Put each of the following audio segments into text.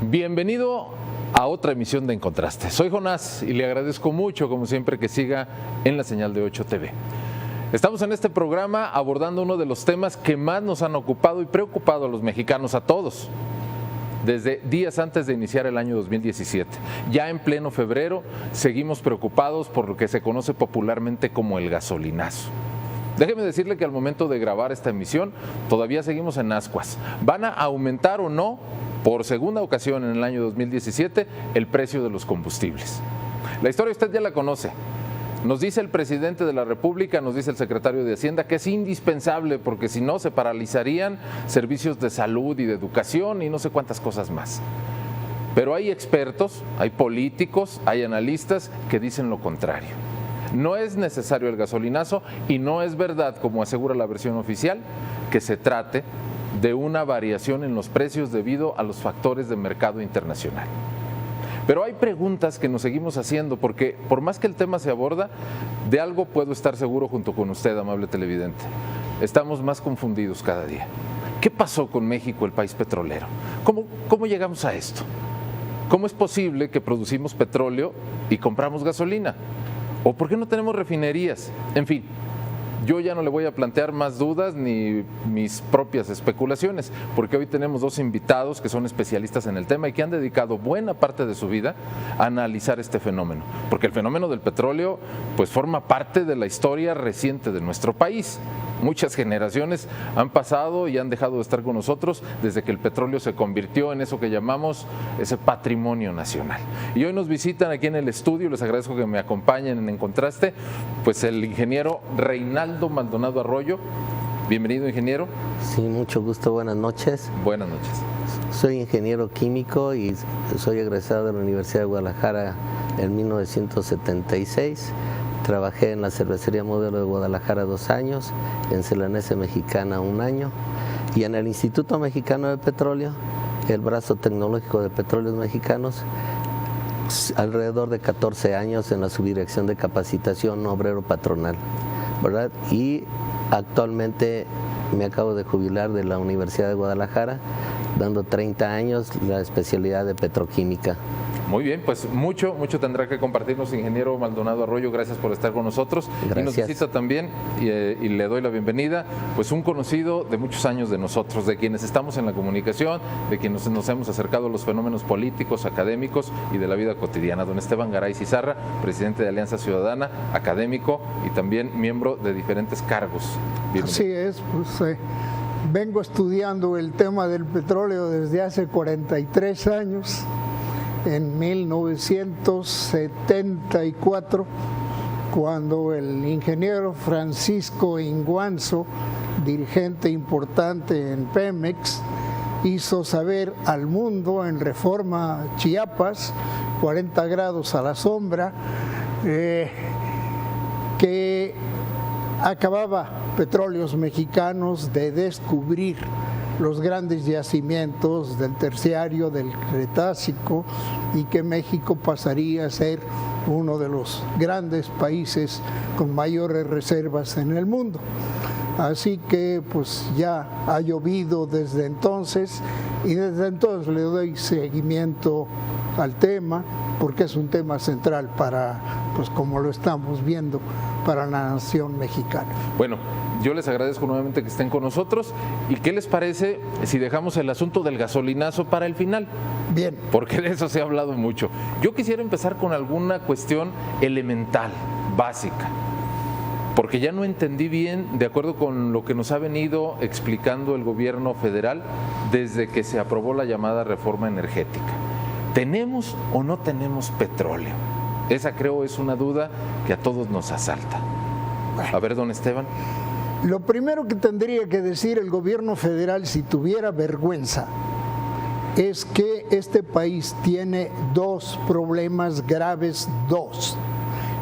Bienvenido a otra emisión de En Contraste. Soy Jonás y le agradezco mucho, como siempre, que siga en la señal de 8 TV. Estamos en este programa abordando uno de los temas que más nos han ocupado y preocupado a los mexicanos, a todos, desde días antes de iniciar el año 2017. Ya en pleno febrero seguimos preocupados por lo que se conoce popularmente como el gasolinazo. Déjeme decirle que al momento de grabar esta emisión todavía seguimos en ascuas. ¿Van a aumentar o no, por segunda ocasión en el año 2017, el precio de los combustibles? La historia usted ya la conoce. Nos dice el presidente de la República, nos dice el secretario de Hacienda que es indispensable porque si no se paralizarían servicios de salud y de educación y no sé cuántas cosas más. Pero hay expertos, hay políticos, hay analistas que dicen lo contrario. No es necesario el gasolinazo y no es verdad, como asegura la versión oficial, que se trate de una variación en los precios debido a los factores de mercado internacional. Pero hay preguntas que nos seguimos haciendo porque por más que el tema se aborda, de algo puedo estar seguro junto con usted, amable televidente. Estamos más confundidos cada día. ¿Qué pasó con México, el país petrolero? ¿Cómo llegamos a esto? ¿Cómo es posible que producimos petróleo y compramos gasolina? ¿O por qué no tenemos refinerías? En fin, yo ya no le voy a plantear más dudas ni mis propias especulaciones, porque hoy tenemos dos invitados que son especialistas en el tema y que han dedicado buena parte de su vida a analizar este fenómeno, porque el fenómeno del petróleo pues forma parte de la historia reciente de nuestro país. Muchas generaciones han pasado y han dejado de estar con nosotros desde que el petróleo se convirtió en eso que llamamos ese patrimonio nacional. Y hoy nos visitan aquí en el estudio, les agradezco que me acompañen en Contraste, pues el ingeniero Reinaldo Maldonado Arroyo. Bienvenido, ingeniero. Sí, mucho gusto, buenas noches. Buenas noches. Soy ingeniero químico y soy egresado de la Universidad de Guadalajara en 1976. Trabajé en la Cervecería Modelo de Guadalajara 2 años, en Celanese Mexicana 1 año y en el Instituto Mexicano de Petróleo, el brazo tecnológico de Petróleos Mexicanos, alrededor de 14 años en la subdirección de capacitación obrero patronal, ¿verdad? Y actualmente me acabo de jubilar de la Universidad de Guadalajara, dando 30 años la especialidad de petroquímica. Muy bien, pues mucho tendrá que compartirnos, ingeniero Maldonado Arroyo, gracias por estar con nosotros. Gracias. Y nos visita también, y le doy la bienvenida, pues un conocido de muchos años de nosotros, de quienes estamos en la comunicación, de quienes nos hemos acercado a los fenómenos políticos, académicos y de la vida cotidiana. Don Esteban Garay Cizarra, presidente de Alianza Ciudadana, académico y también miembro de diferentes cargos. Bienvenido. Así es, pues vengo estudiando el tema del petróleo desde hace 43 años. En 1974, cuando el ingeniero Francisco Inguanzo, dirigente importante en Pemex, hizo saber al mundo en Reforma Chiapas, 40 grados a la sombra, que acababa Petróleos Mexicanos de descubrir los grandes yacimientos del Terciario, del Cretácico, y que México pasaría a ser uno de los grandes países con mayores reservas en el mundo. Así que pues ya ha llovido desde entonces y desde entonces le doy seguimiento al tema porque es un tema central para, pues como lo estamos viendo, para la nación mexicana. Bueno, yo les agradezco nuevamente que estén con nosotros. ¿Y qué les parece si dejamos el asunto del gasolinazo para el final? Bien. Porque de eso se ha hablado mucho. Yo quisiera empezar con alguna cuestión elemental, básica, porque ya no entendí bien, de acuerdo con lo que nos ha venido explicando el gobierno federal desde que se aprobó la llamada reforma energética. ¿Tenemos o no tenemos petróleo? Esa creo es una duda que a todos nos asalta. A ver, don Esteban. Lo primero que tendría que decir el gobierno federal, si tuviera vergüenza, es que este país tiene dos problemas graves, dos.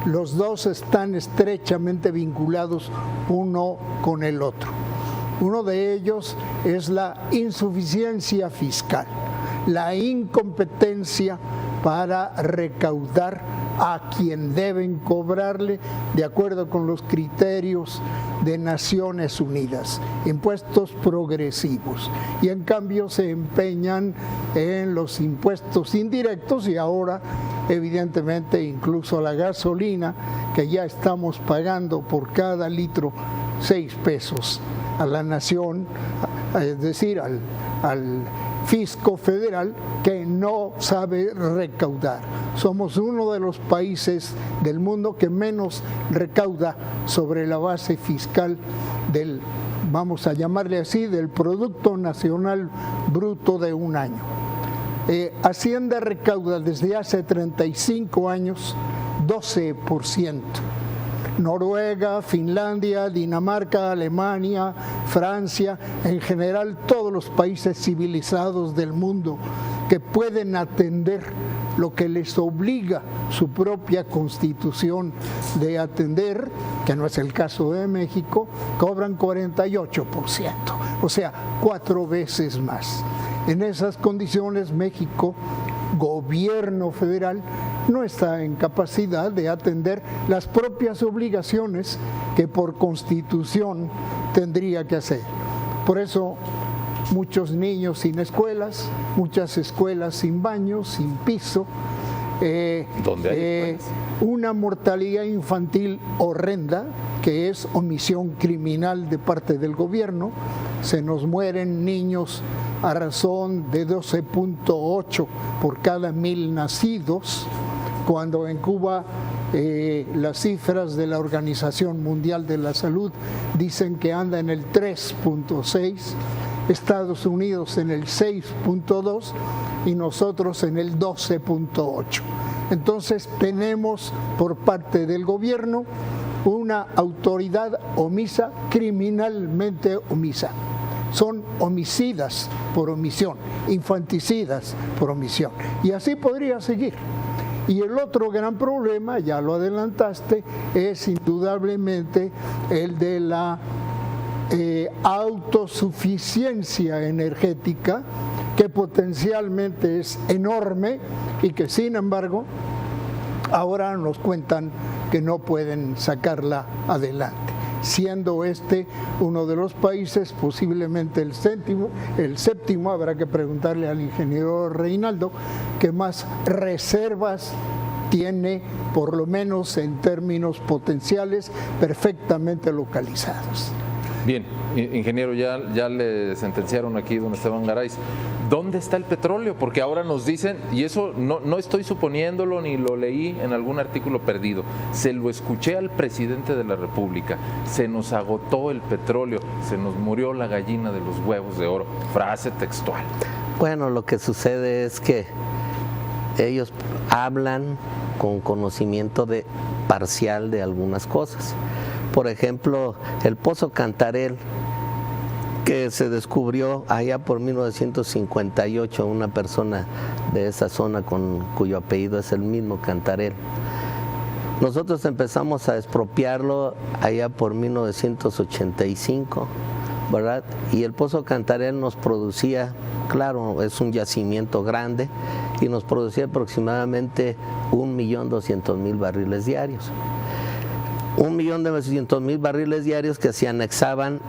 Los dos están estrechamente vinculados uno con el otro. Uno de ellos es la insuficiencia fiscal. la incompetencia para recaudar a quien deben cobrarle de acuerdo con los criterios de Naciones Unidas, impuestos progresivos, y en cambio se empeñan en los impuestos indirectos y ahora evidentemente incluso la gasolina, que ya estamos pagando por cada litro 6 pesos a la nación, es decir, al fisco federal, que no sabe recaudar. Somos uno de los países del mundo que menos recauda sobre la base fiscal del, vamos a llamarle así, del Producto Nacional Bruto de un año. Hacienda recauda desde hace 35 años 12%. Noruega, Finlandia, Dinamarca, Alemania, Francia, en general todos los países civilizados del mundo que pueden atender lo que les obliga su propia constitución de atender, que no es el caso de México, cobran 48%, o sea, 4 veces más. En esas condiciones, México, gobierno federal, no está en capacidad de atender las propias obligaciones que por constitución tendría que hacer. Por eso, muchos niños sin escuelas, muchas escuelas sin baños, sin piso, una mortalidad infantil horrenda, que es omisión criminal de parte del gobierno. Se nos mueren niños a razón de 12.8 por cada 1,000 nacidos, cuando en Cuba las cifras de la Organización Mundial de la Salud dicen que anda en el 3.6, Estados Unidos en el 6.2 y nosotros en el 12.8. Entonces tenemos por parte del gobierno una autoridad omisa, criminalmente omisa. Son homicidas por omisión, infanticidas por omisión. Y así podría seguir. Y el otro gran problema, ya lo adelantaste, es indudablemente el de la autosuficiencia energética, que potencialmente es enorme y que sin embargo ahora nos cuentan que no pueden sacarla adelante, siendo este uno de los países, posiblemente el séptimo, habrá que preguntarle al ingeniero Reinaldo, que más reservas tiene, por lo menos en términos potenciales, perfectamente localizados. Bien, ingeniero, ya le sentenciaron aquí don Esteban Garay. ¿Dónde está el petróleo? Porque ahora nos dicen, y eso no estoy suponiéndolo ni lo leí en algún artículo perdido, se lo escuché al presidente de la República, se nos agotó el petróleo, se nos murió la gallina de los huevos de oro, frase textual. Bueno, lo que sucede es que ellos hablan con conocimiento parcial de algunas cosas. Por ejemplo, el Pozo Cantarell, que se descubrió allá por 1958, una persona de esa zona cuyo apellido es el mismo, Cantarell. Nosotros empezamos a expropiarlo allá por 1985, ¿verdad? Y el Pozo Cantarell nos producía, claro, es un yacimiento grande, y nos producía aproximadamente 1.200.000 barriles diarios. 1.200.000 barriles diarios que se anexaban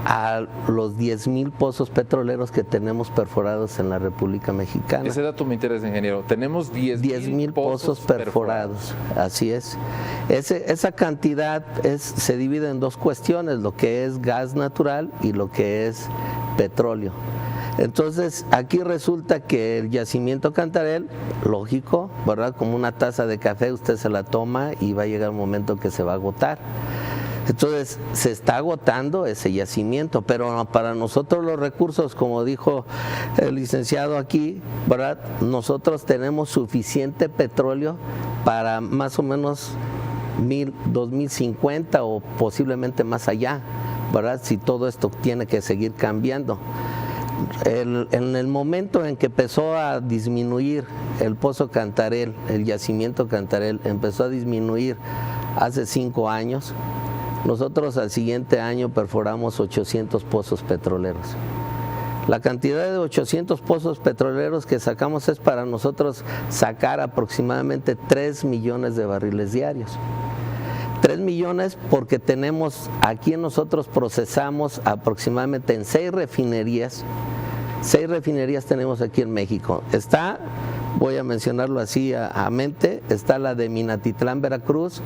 a los 10,000 pozos petroleros que tenemos perforados en la República Mexicana. Ese dato me interesa, ingeniero. Tenemos 10,000 pozos perforados. Así es. Esa cantidad se divide en dos cuestiones, lo que es gas natural y lo que es petróleo. Entonces, aquí resulta que el yacimiento Cantarell, lógico, ¿verdad? Como una taza de café, usted se la toma y va a llegar un momento que se va a agotar. Entonces, se está agotando ese yacimiento, pero para nosotros los recursos, como dijo el licenciado aquí, ¿verdad? Nosotros tenemos suficiente petróleo para más o menos 2050 o posiblemente más allá, ¿verdad? Si todo esto tiene que seguir cambiando. En el momento en que empezó a disminuir el Pozo Cantarell, el yacimiento Cantarell empezó a disminuir hace 5 años, nosotros al siguiente año perforamos 800 pozos petroleros. La cantidad de 800 pozos petroleros que sacamos es para nosotros sacar aproximadamente 3 millones de barriles diarios. 3 millones porque tenemos, aquí nosotros procesamos aproximadamente en 6 refinerías. 6 refinerías tenemos aquí en México. Está, voy a mencionarlo así a mente, está la de Minatitlán, Veracruz,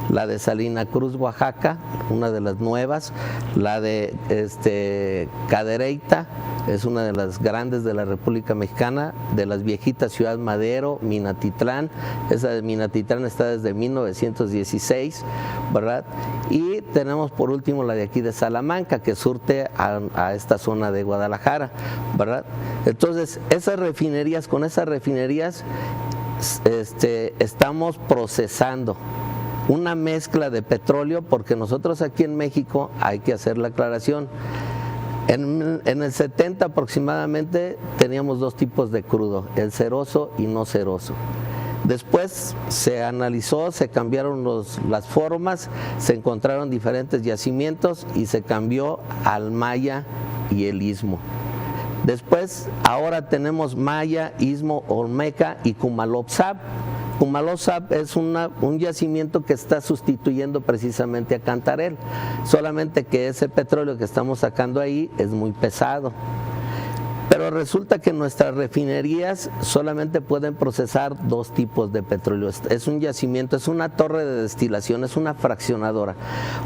la de Salina Cruz, Oaxaca, una de las nuevas, la de Cadereyta, es una de las grandes de la República Mexicana, de las viejitas Ciudad Madero, Minatitlán, esa de Minatitlán está desde 1916, ¿verdad? Y tenemos por último la de aquí de Salamanca, que surte a esta zona de Guadalajara, ¿verdad? Entonces, esas refinerías, con esas refinerías estamos procesando una mezcla de petróleo, porque nosotros aquí en México, hay que hacer la aclaración, en el 70 aproximadamente teníamos 2 tipos de crudo, el ceroso y no ceroso. Después se analizó, se cambiaron las formas, se encontraron diferentes yacimientos y se cambió al Maya y el Istmo. Después, ahora tenemos Maya, Istmo, Olmeca y Cumalopzap. Cumalopzap es un yacimiento que está sustituyendo precisamente a Cantarell, solamente que ese petróleo que estamos sacando ahí es muy pesado. Pero resulta que nuestras refinerías solamente pueden procesar 2 tipos de petróleo. Es un yacimiento, es una torre de destilación, es una fraccionadora.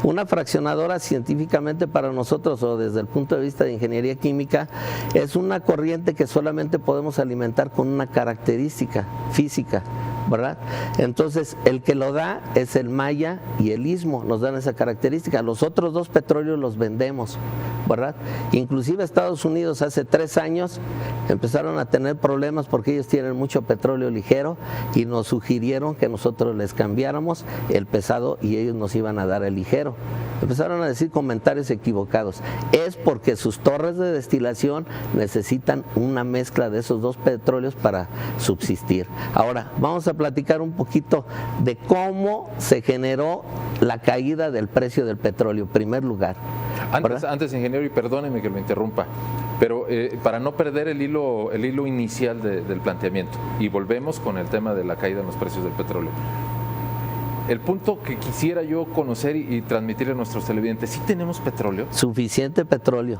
Una fraccionadora científicamente para nosotros, o desde el punto de vista de ingeniería química, es una corriente que solamente podemos alimentar con una característica física, ¿verdad? Entonces, el que lo da es el Maya y el Istmo, nos dan esa característica. Los otros 2 petróleos los vendemos, ¿verdad? Inclusive Estados Unidos hace 3 años empezaron a tener problemas porque ellos tienen mucho petróleo ligero y nos sugirieron que nosotros les cambiáramos el pesado y ellos nos iban a dar el ligero. Empezaron a decir comentarios equivocados. Es porque sus torres de destilación necesitan una mezcla de esos 2 petróleos para subsistir. Ahora, vamos a platicar un poquito de cómo se generó la caída del precio del petróleo, en primer lugar. Antes, ingeniero, y perdóneme que lo interrumpa, pero para no perder el hilo inicial del planteamiento, y volvemos con el tema de la caída en los precios del petróleo. El punto que quisiera yo conocer y transmitirle a nuestros televidentes, ¿sí tenemos petróleo? Suficiente petróleo.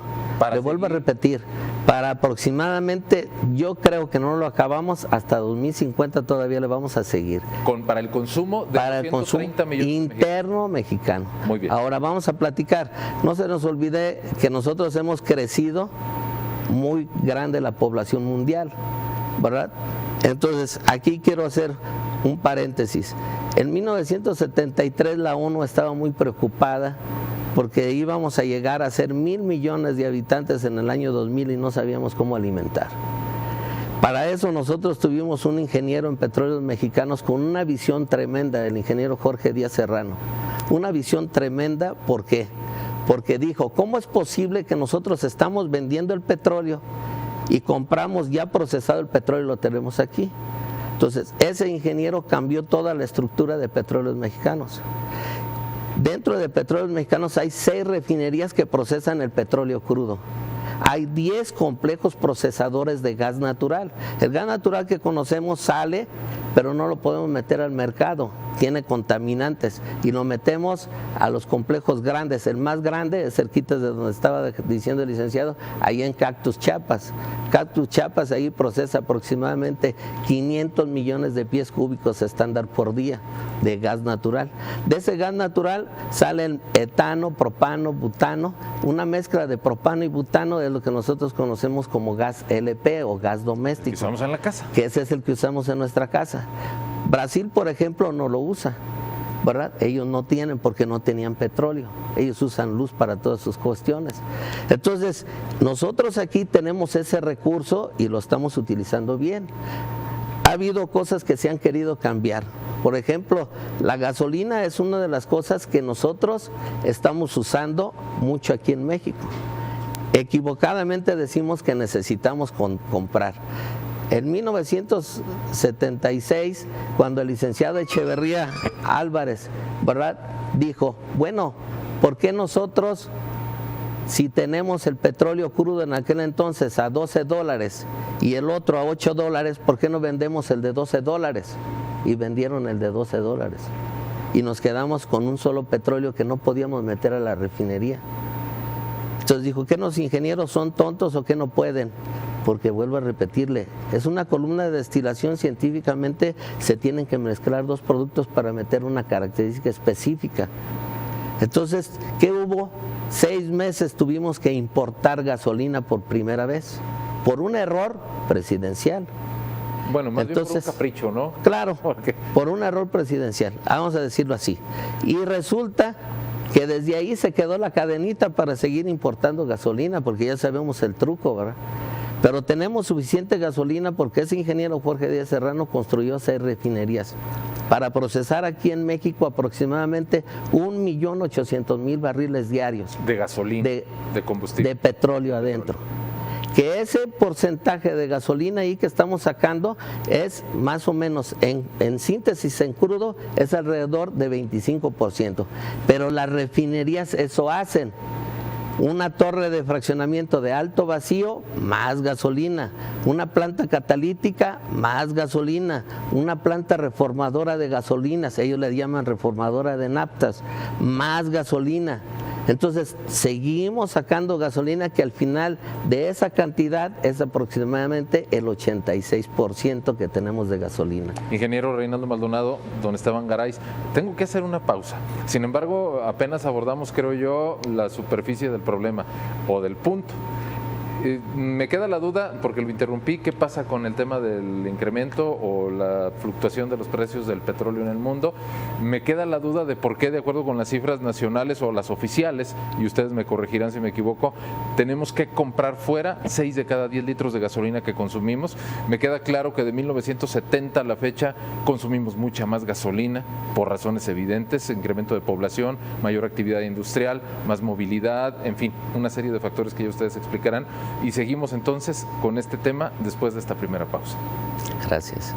Le vuelvo a repetir, para aproximadamente, yo creo que no lo acabamos, hasta 2050 todavía le vamos a seguir. Para el consumo de para el consumo interno mexicano. Muy bien. Ahora vamos a platicar. No se nos olvide que nosotros hemos crecido muy grande la población mundial, ¿verdad? Entonces, aquí quiero hacer un paréntesis. En 1973 la ONU estaba muy preocupada porque íbamos a llegar a ser 1,000 millones de habitantes en el año 2000 y no sabíamos cómo alimentar. Para eso nosotros tuvimos un ingeniero en Petróleos Mexicanos con una visión tremenda, el ingeniero Jorge Díaz Serrano. Una visión tremenda, ¿por qué? Porque dijo, ¿cómo es posible que nosotros estamos vendiendo el petróleo y compramos ya procesado el petróleo y lo tenemos aquí? Entonces, ese ingeniero cambió toda la estructura de Petróleos Mexicanos. Dentro de Petróleos Mexicanos hay 6 refinerías que procesan el petróleo crudo. Hay 10 complejos procesadores de gas natural. El gas natural que conocemos sale, pero no lo podemos meter al mercado. Tiene contaminantes y lo metemos a los complejos grandes. El más grande es cerquita de donde estaba diciendo el licenciado, ahí en Cactus, Chiapas. Cactus, Chiapas, ahí procesa aproximadamente 500 millones de pies cúbicos estándar por día de gas natural. De ese gas natural salen etano, propano, butano. Una mezcla de propano y butano es lo que nosotros conocemos como gas LP o gas doméstico. Que usamos en la casa. Que ese es el que usamos en nuestra casa. Brasil, por ejemplo, no lo usa, ¿verdad? Ellos no tienen porque no tenían petróleo. Ellos usan luz para todas sus cuestiones. Entonces, nosotros aquí tenemos ese recurso y lo estamos utilizando bien. Ha habido cosas que se han querido cambiar. Por ejemplo, la gasolina es una de las cosas que nosotros estamos usando mucho aquí en México. Equivocadamente decimos que necesitamos comprar. En 1976, cuando el licenciado Echeverría Álvarez, ¿verdad?, dijo, bueno, ¿por qué nosotros si tenemos el petróleo crudo en aquel entonces a $12 y el otro a $8, ¿por qué no vendemos el de $12? Y vendieron el de $12. Y nos quedamos con un solo petróleo que no podíamos meter a la refinería. Entonces dijo, ¿qué los ingenieros son tontos o qué no pueden? Porque vuelvo a repetirle, es una columna de destilación, científicamente se tienen que mezclar dos productos para meter una característica específica. Entonces, ¿qué hubo? 6 meses tuvimos que importar gasolina por primera vez, por un error presidencial. Bueno, más bien por un capricho, ¿no? Claro, por un error presidencial, vamos a decirlo así. Y resulta que desde ahí se quedó la cadenita para seguir importando gasolina, porque ya sabemos el truco, ¿verdad? Pero tenemos suficiente gasolina porque ese ingeniero Jorge Díaz Serrano construyó 6 refinerías para procesar aquí en México aproximadamente 1.800.000 barriles diarios de gasolina, de combustible, de petróleo adentro. Que ese porcentaje de gasolina ahí que estamos sacando es más o menos, en síntesis, en crudo, es alrededor de 25%. Pero las refinerías eso hacen. Una torre de fraccionamiento de alto vacío, más gasolina. Una planta catalítica, más gasolina. Una planta reformadora de gasolinas, ellos le llaman reformadora de naftas, más gasolina. Entonces, seguimos sacando gasolina que al final de esa cantidad es aproximadamente el 86% que tenemos de gasolina. Ingeniero Reinaldo Maldonado, don Esteban Garay, tengo que hacer una pausa. Sin embargo, apenas abordamos, creo yo, la superficie del problema o del punto. Me queda la duda, porque lo interrumpí, ¿qué pasa con el tema del incremento o la fluctuación de los precios del petróleo en el mundo? Me queda la duda de por qué, de acuerdo con las cifras nacionales o las oficiales, y ustedes me corregirán si me equivoco, tenemos que comprar fuera 6 de cada 10 litros de gasolina que consumimos. Me queda claro que de 1970 a la fecha consumimos mucha más gasolina, por razones evidentes, incremento de población, mayor actividad industrial, más movilidad, en fin, una serie de factores que ya ustedes explicarán. Y seguimos entonces con este tema después de esta primera pausa. Gracias.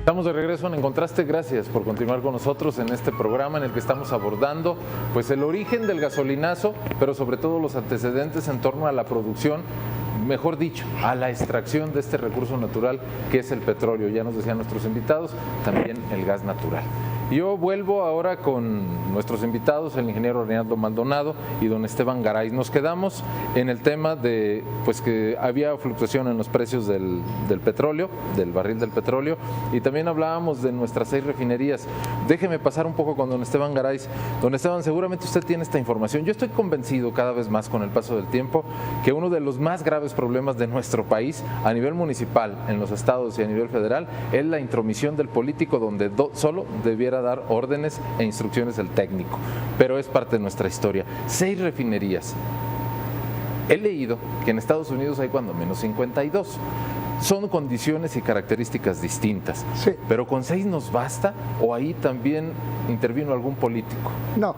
Estamos de regreso en Contraste, gracias por continuar con nosotros en este programa en el que estamos abordando pues el origen del gasolinazo, pero sobre todo los antecedentes en torno a la producción, mejor dicho, a la extracción de este recurso natural que es el petróleo. Ya nos decían nuestros invitados, también el gas natural. Yo vuelvo ahora con nuestros invitados, el ingeniero Reinaldo Maldonado y don Esteban Garay. Nos quedamos en el tema de pues que había fluctuación en los precios del petróleo, del barril del petróleo, y también hablábamos de nuestras 6 refinerías. Déjeme pasar un poco con don Esteban Garay. Don Esteban, seguramente usted tiene esta información. Yo estoy convencido cada vez más con el paso del tiempo que uno de los más graves problemas de nuestro país a nivel municipal, en los estados y a nivel federal, es la intromisión del político, donde solo debiera dar órdenes e instrucciones el técnico, pero es parte de nuestra historia. 6 refinerías. He leído que en Estados Unidos hay cuando menos 52. Son condiciones y características distintas. Sí. Pero ¿con 6 nos basta o ahí también intervino algún político? No.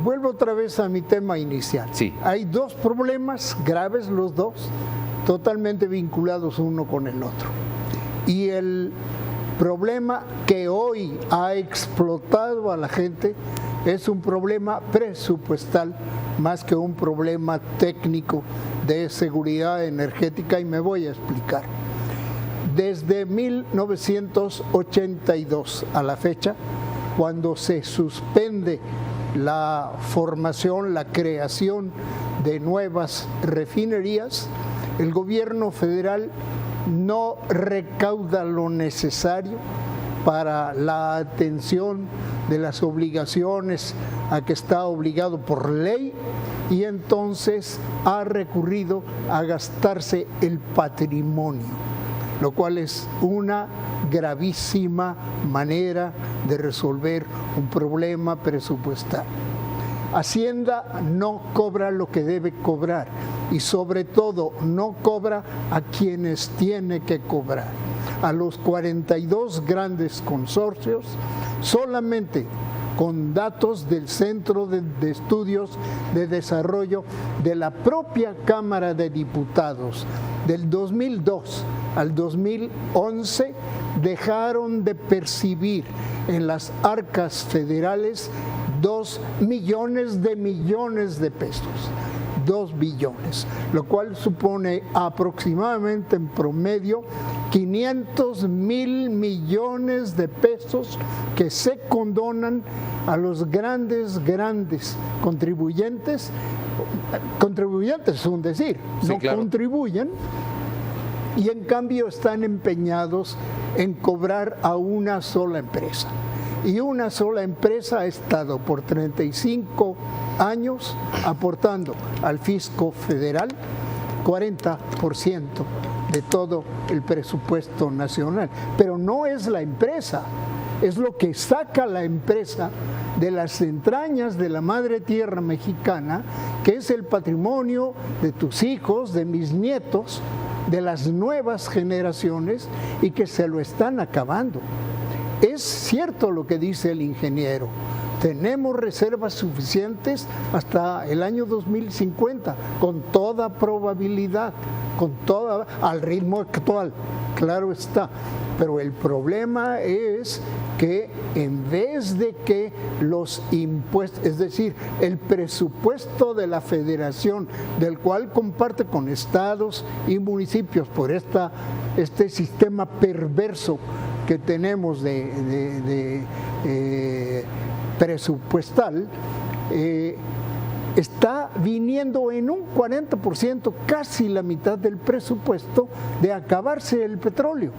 Vuelvo otra vez a mi tema inicial. Sí. Hay 2 problemas graves, los 2, totalmente vinculados uno con el otro. Y el problema que hoy ha explotado a la gente es un problema presupuestal más que un problema técnico de seguridad energética, y me voy a explicar. Desde 1982 a la fecha, cuando se suspende la formación, la creación de nuevas refinerías, el gobierno federal no recauda lo necesario para la atención de las obligaciones a que está obligado por ley, y entonces ha recurrido a gastarse el patrimonio, lo cual es una gravísima manera de resolver un problema presupuestal. Hacienda no cobra lo que debe cobrar y sobre todo no cobra a quienes tiene que cobrar. A los 42 grandes consorcios, solamente con datos del Centro de Estudios de Desarrollo de la propia Cámara de Diputados, del 2002 al 2011, dejaron de percibir en las arcas federales 2 millones de pesos. 2 billones, lo cual supone aproximadamente en promedio 500,000 millones de pesos que se condonan a los grandes contribuyentes es un decir, sí, no claro. Contribuyen, y en cambio están empeñados en cobrar a una sola empresa. Y una sola empresa ha estado por 35 años aportando al fisco federal 40% de todo el presupuesto nacional. Pero no es la empresa, es lo que saca la empresa de las entrañas de la madre tierra mexicana, que es el patrimonio de tus hijos, de mis nietos, de las nuevas generaciones, y que se lo están acabando. Es cierto lo que dice el ingeniero, tenemos reservas suficientes hasta el año 2050, con toda probabilidad, al ritmo actual, claro está. Pero el problema es que en vez de que los impuestos, es decir, el presupuesto de la federación, del cual comparte con estados y municipios por este sistema perverso que tenemos de presupuestal, está viniendo en un 40%, casi la mitad del presupuesto, de acabarse el petróleo.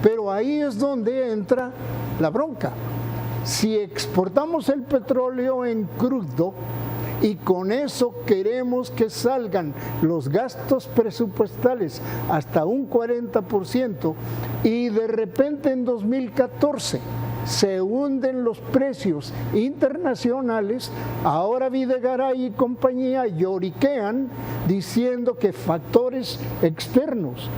Pero ahí es donde entra la bronca. Si exportamos el petróleo en crudo y con eso queremos que salgan los gastos presupuestales hasta un 40%, y de repente en 2014 se hunden los precios internacionales, ahora Videgaray y compañía lloriquean diciendo que factores externos.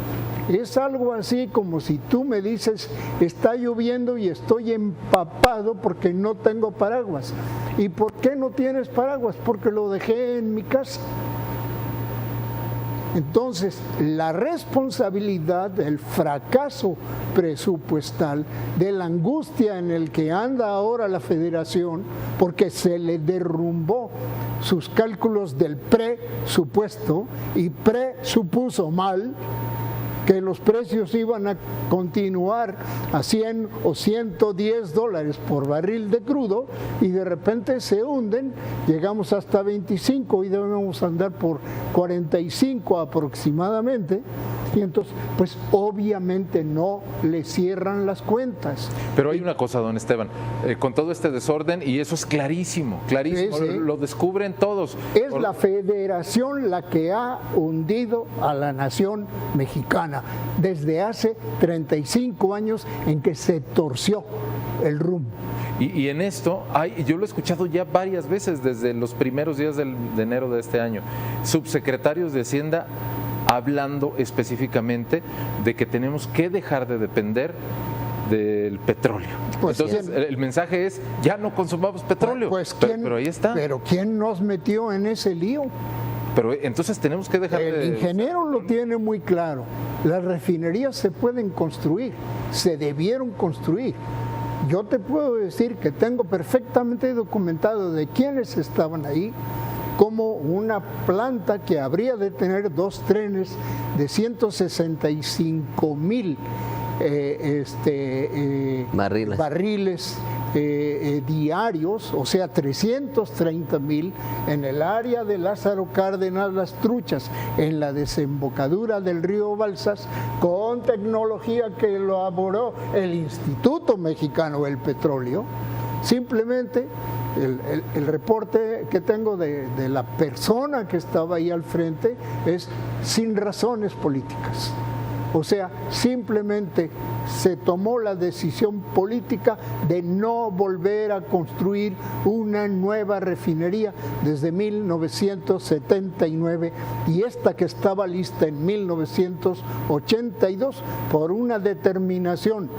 Es algo así como si tú me dices, está lloviendo y estoy empapado porque no tengo paraguas. ¿Y por qué no tienes paraguas? Porque lo dejé en mi casa. Entonces, la responsabilidad del fracaso presupuestal, de la angustia en el que anda ahora la federación, porque se le derrumbó sus cálculos del presupuesto y presupuso mal que los precios iban a continuar a 100 o 110 dólares por barril de crudo, y de repente se hunden, llegamos hasta 25 y debemos andar por 45 aproximadamente, y entonces pues obviamente no le cierran las cuentas. Pero hay una cosa, don Esteban, con todo este desorden, y eso es clarísimo, Sí. lo descubren todos. Es la federación la que ha hundido a la nación mexicana desde hace 35 años en que se torció el rumbo. Y en esto, yo lo he escuchado ya varias veces desde los primeros días de enero de este año, subsecretarios de Hacienda hablando específicamente de que tenemos que dejar de depender del petróleo. Pues entonces el mensaje es, ya no consumamos petróleo, pero ahí está. Pero ¿quién nos metió en ese lío? Pero entonces tenemos que dejar El ingeniero lo tiene muy claro. Las refinerías se pueden construir, se debieron construir. Yo te puedo decir que tengo perfectamente documentado de quiénes estaban ahí, como una planta que habría de tener 2 trenes de 165,000 barriles diarios, o sea 330,000 en el área de Lázaro Cárdenas Las Truchas, en la desembocadura del río Balsas, con tecnología que elaboró el Instituto Mexicano del Petróleo. Simplemente el reporte que tengo de la persona que estaba ahí al frente es sin razones políticas. O sea, simplemente se tomó la decisión política de no volver a construir una nueva refinería desde 1979 y esta que estaba lista en 1982 por una determinación.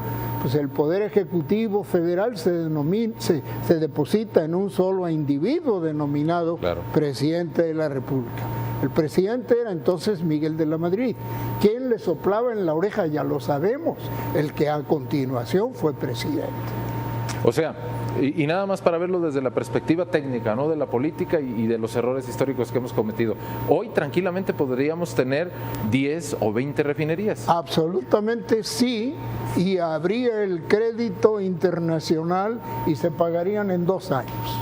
Pues el Poder Ejecutivo Federal se deposita en un solo individuo denominado Presidente de la República. El presidente era entonces Miguel de la Madrid. ¿Quién le soplaba en la oreja? Ya lo sabemos. El que a continuación fue presidente. O sea, y nada más para verlo desde la perspectiva técnica, ¿no? De la política y de los errores históricos que hemos cometido. Hoy tranquilamente podríamos tener 10 o 20 refinerías. Absolutamente sí, y habría el crédito internacional y se pagarían en 2 años.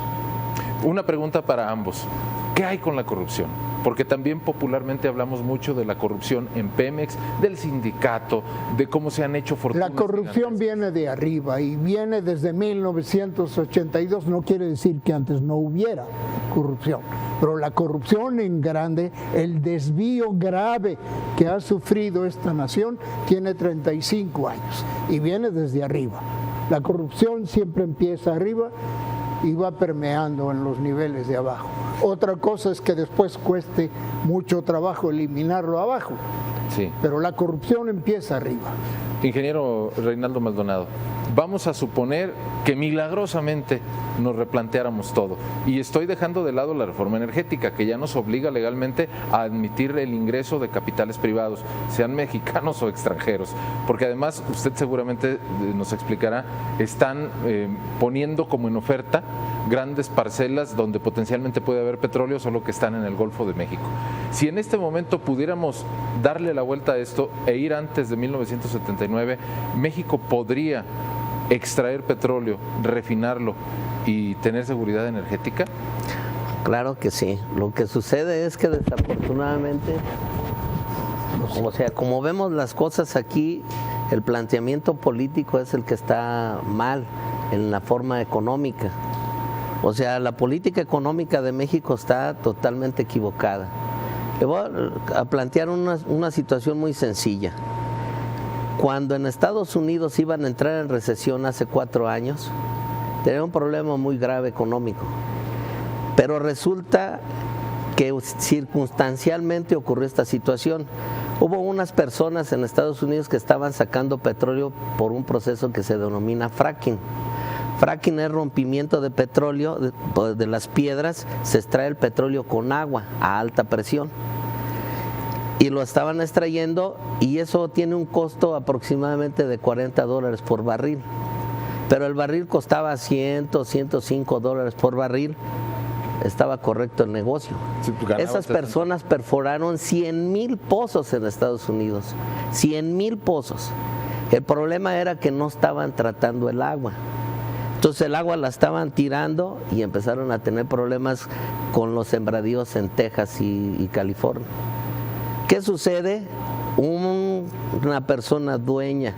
Una pregunta para ambos. ¿Qué hay con la corrupción? Porque también popularmente hablamos mucho de la corrupción en Pemex, del sindicato, de cómo se han hecho fortunas. La corrupción viene de arriba y viene desde 1982, no quiere decir que antes no hubiera corrupción, pero la corrupción en grande, el desvío grave que ha sufrido esta nación tiene 35 años y viene desde arriba. La corrupción siempre empieza arriba y va permeando en los niveles de abajo. Otra cosa es que después cueste mucho trabajo eliminarlo abajo, sí, pero la corrupción empieza arriba. Ingeniero Reinaldo Maldonado, vamos a suponer que milagrosamente nos replanteáramos todo, y estoy dejando de lado la reforma energética que ya nos obliga legalmente a admitir el ingreso de capitales privados, sean mexicanos o extranjeros, porque además usted seguramente nos explicará, están poniendo como en oferta grandes parcelas donde potencialmente puede haber petróleo, solo que están en el Golfo de México. Si en este momento pudiéramos darle la vuelta a esto e ir antes de 1979, México podría extraer petróleo, refinarlo y tener seguridad energética. Claro que sí. Lo que sucede es que desafortunadamente, o sea, como vemos las cosas aquí, el planteamiento político es el que está mal en la forma económica. O sea, la política económica de México está totalmente equivocada. Le voy a plantear una situación muy sencilla. Cuando en Estados Unidos iban a entrar en recesión hace 4 años, tenía un problema muy grave económico. Pero resulta que circunstancialmente ocurrió esta situación. Hubo unas personas en Estados Unidos que estaban sacando petróleo por un proceso que se denomina fracking. Fracking es rompimiento de petróleo, de las piedras, se extrae el petróleo con agua a alta presión. Y lo estaban extrayendo y eso tiene un costo aproximadamente de $40 por barril. Pero el barril costaba $105 por barril. Estaba correcto el negocio. Sí, esas personas perforaron 100,000 pozos en Estados Unidos. 100,000 pozos. El problema era que no estaban tratando el agua. Entonces el agua la estaban tirando y empezaron a tener problemas con los sembradíos en Texas y California. ¿Qué sucede? Una persona dueña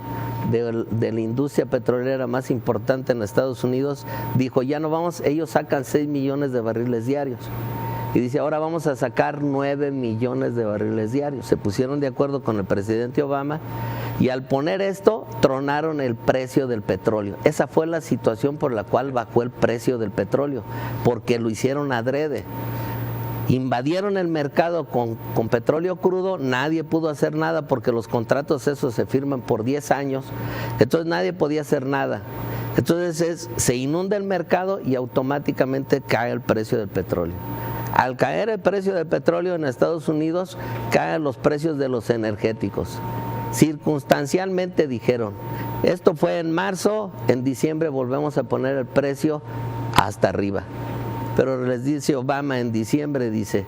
de la industria petrolera más importante en Estados Unidos dijo, ya no vamos, ellos sacan 6 millones de barriles diarios. Y dice, ahora vamos a sacar 9 millones de barriles diarios. Se pusieron de acuerdo con el presidente Obama y al poner esto, tronaron el precio del petróleo. Esa fue la situación por la cual bajó el precio del petróleo, porque lo hicieron adrede. Invadieron el mercado con petróleo crudo, nadie pudo hacer nada porque los contratos esos se firman por 10 años, entonces nadie podía hacer nada. Entonces se inunda el mercado y automáticamente cae el precio del petróleo. Al caer el precio del petróleo en Estados Unidos, caen los precios de los energéticos. Circunstancialmente dijeron, esto fue en marzo, en diciembre volvemos a poner el precio hasta arriba. Pero les dice Obama en diciembre, dice,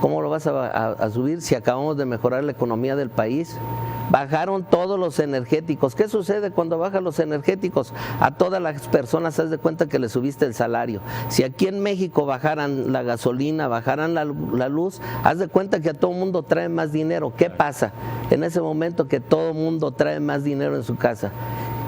¿cómo lo vas a subir si acabamos de mejorar la economía del país? Bajaron todos los energéticos. ¿Qué sucede cuando bajan los energéticos? A todas las personas haz de cuenta que le subiste el salario. Si aquí en México bajaran la gasolina, bajaran la luz, haz de cuenta que a todo mundo trae más dinero. ¿Qué pasa? En ese momento que todo mundo trae más dinero en su casa.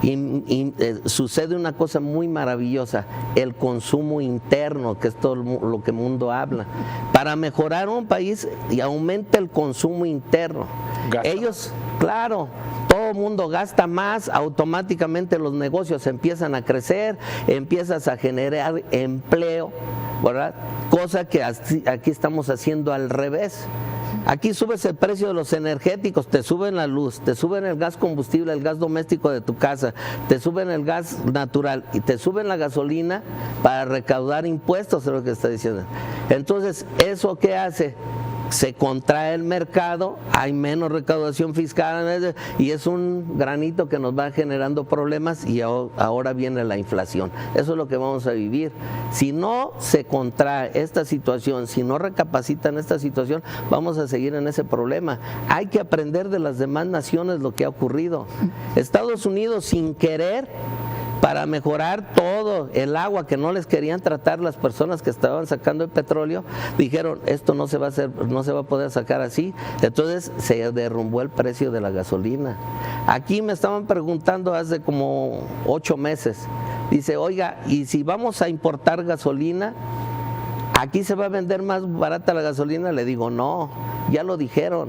Y sucede una cosa muy maravillosa, el consumo interno, que es todo lo que el mundo habla. Para mejorar un país y aumenta el consumo interno. ¿Gasta? Ellos, claro, todo el mundo gasta más, automáticamente los negocios empiezan a crecer, empiezas a generar empleo, ¿verdad? Cosa que aquí estamos haciendo al revés. Aquí subes el precio de los energéticos, te suben la luz, te suben el gas combustible, el gas doméstico de tu casa, te suben el gas natural y te suben la gasolina para recaudar impuestos, es lo que está diciendo. Entonces, ¿eso qué hace? Se contrae el mercado, hay menos recaudación fiscal y es un granito que nos va generando problemas y ahora viene la inflación. Eso es lo que vamos a vivir. Si no se contrae esta situación, si no recapacitan esta situación, vamos a seguir en ese problema. Hay que aprender de las demás naciones lo que ha ocurrido. Estados Unidos, sin querer, para mejorar todo el agua que no les querían tratar las personas que estaban sacando el petróleo, dijeron esto no se va a hacer, no se va a poder sacar así. Entonces se derrumbó el precio de la gasolina. Aquí me estaban preguntando hace como 8 meses, dice, oiga, ¿y si vamos a importar gasolina, aquí se va a vender más barata la gasolina? Le digo, no, ya lo dijeron,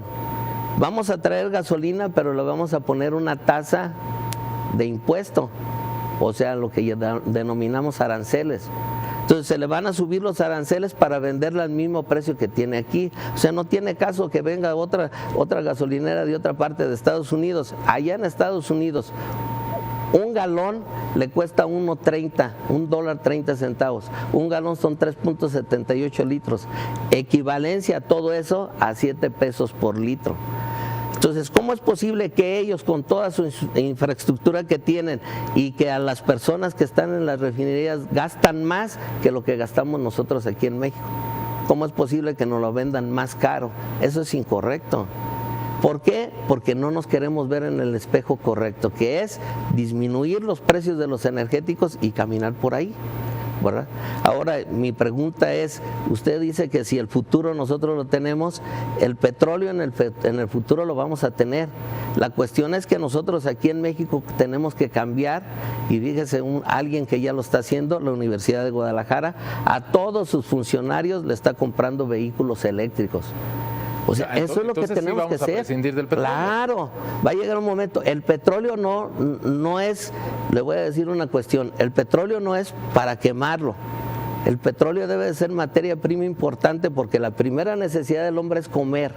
vamos a traer gasolina, pero le vamos a poner una tasa de impuesto, o sea, lo que ya denominamos aranceles. Entonces se le van a subir los aranceles para venderla al mismo precio que tiene aquí. O sea, no tiene caso que venga otra gasolinera de otra parte de Estados Unidos. Allá en Estados Unidos, un galón le cuesta $1.30. Un galón son 3.78 litros. Equivalencia a todo eso a 7 pesos por litro. Entonces, ¿cómo es posible que ellos, con toda su infraestructura que tienen y que a las personas que están en las refinerías gastan más que lo que gastamos nosotros aquí en México? ¿Cómo es posible que nos lo vendan más caro? Eso es incorrecto. ¿Por qué? Porque no nos queremos ver en el espejo correcto, que es disminuir los precios de los energéticos y caminar por ahí, ¿verdad? Ahora, mi pregunta es, usted dice que si el futuro nosotros lo tenemos, el petróleo en el futuro lo vamos a tener. La cuestión es que nosotros aquí en México tenemos que cambiar, y fíjese, alguien que ya lo está haciendo, la Universidad de Guadalajara, a todos sus funcionarios le está comprando vehículos eléctricos. O sea, eso es lo que tenemos que hacer. Prescindir del petróleo. Claro, va a llegar un momento. El petróleo no es, le voy a decir una cuestión, el petróleo no es para quemarlo. El petróleo debe de ser materia prima importante porque la primera necesidad del hombre es comer.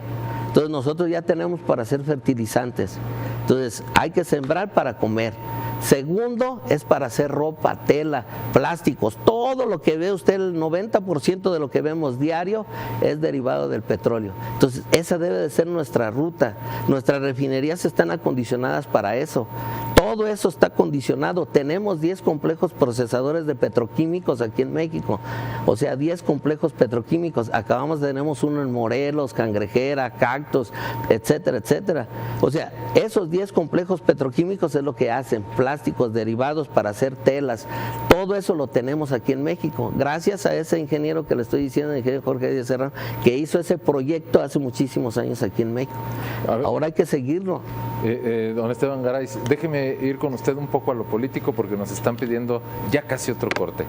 Entonces nosotros ya tenemos para hacer fertilizantes. Entonces hay que sembrar para comer. Segundo, es para hacer ropa, tela, plásticos, todo lo que ve usted, el 90% de lo que vemos diario es derivado del petróleo. Entonces, esa debe de ser nuestra ruta. Nuestras refinerías están acondicionadas para eso. Todo eso está condicionado. Tenemos 10 complejos procesadores de petroquímicos aquí en México. O sea, 10 complejos petroquímicos. Tenemos uno en Morelos, Cangrejera, Cactus, etcétera, etcétera. O sea, esos 10 complejos petroquímicos es lo que hacen, plásticos derivados para hacer telas. Todo eso lo tenemos aquí en México. Gracias a ese ingeniero que le estoy diciendo, el ingeniero Jorge Díaz Serrano, que hizo ese proyecto hace muchísimos años aquí en México. Ahora hay que seguirlo. Don Esteban Garay, déjeme ir con usted un poco a lo político porque nos están pidiendo ya casi otro corte.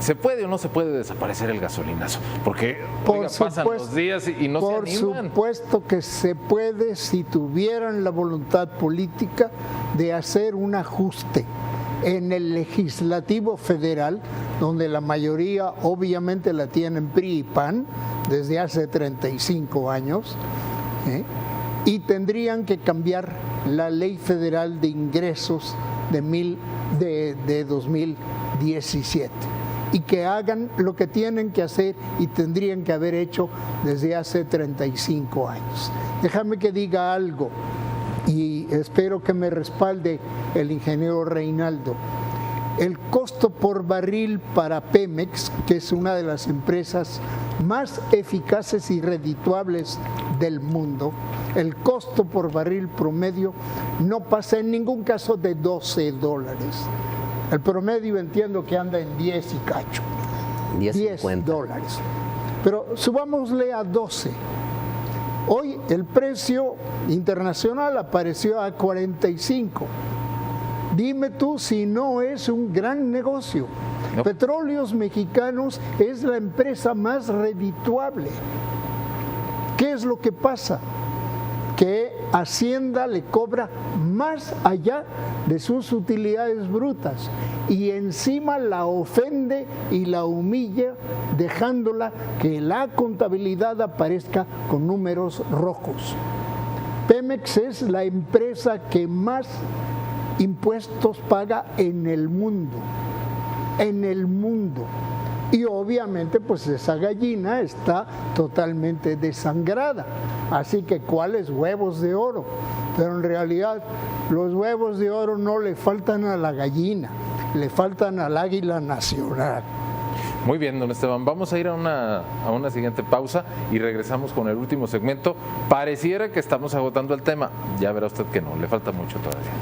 ¿Se puede o no se puede desaparecer el gasolinazo? Porque pasan los días y no se animan. Por supuesto que se puede si tuvieran la voluntad política de hacer un ajuste en el legislativo federal, donde la mayoría obviamente la tienen PRI y PAN desde hace 35 años, y tendrían que cambiar la ley federal de ingresos de 2017 y que hagan lo que tienen que hacer y tendrían que haber hecho desde hace 35 años. Déjame que diga algo y espero que me respalde el ingeniero Reinaldo. El costo por barril para Pemex, que es una de las empresas más eficaces y redituables del mundo, el costo por barril promedio no pasa en ningún caso de $12. El promedio entiendo que anda en 10 y cacho, $10. Pero subámosle a 12. Hoy el precio internacional apareció a 45. Dime tú si no es un gran negocio. No. Petróleos Mexicanos es la empresa más redituable. ¿Qué es lo que pasa? que Hacienda le cobra más allá de sus utilidades brutas y encima la ofende y la humilla, dejándola que la contabilidad aparezca con números rojos. Pemex es la empresa que más impuestos paga en el mundo, y obviamente pues esa gallina está totalmente desangrada, así que ¿cuáles huevos de oro? Pero en realidad los huevos de oro no le faltan a la gallina, le faltan al águila nacional. Muy bien, don Esteban, vamos a ir a una siguiente pausa y regresamos con el último segmento. Pareciera que estamos agotando el tema, ya verá usted que no, le falta mucho todavía.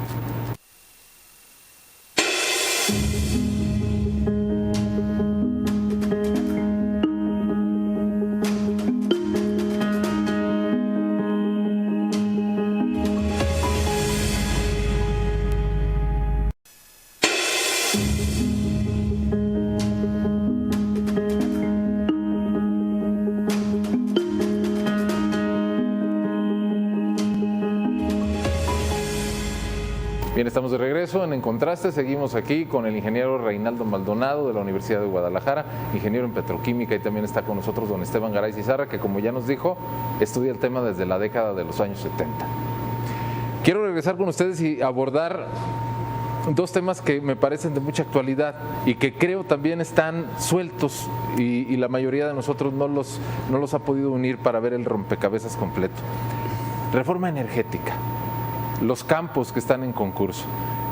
Bien, estamos de regreso en Contraste. Seguimos aquí con el ingeniero Reinaldo Maldonado de la Universidad de Guadalajara, ingeniero en petroquímica, y también está con nosotros don Esteban Garay Cizarra, que como ya nos dijo, estudia el tema desde la década de los años 70. Quiero regresar con ustedes y abordar dos temas que me parecen de mucha actualidad y que creo también están sueltos y la mayoría de nosotros no los ha podido unir para ver el rompecabezas completo. Reforma energética. Los campos que están en concurso.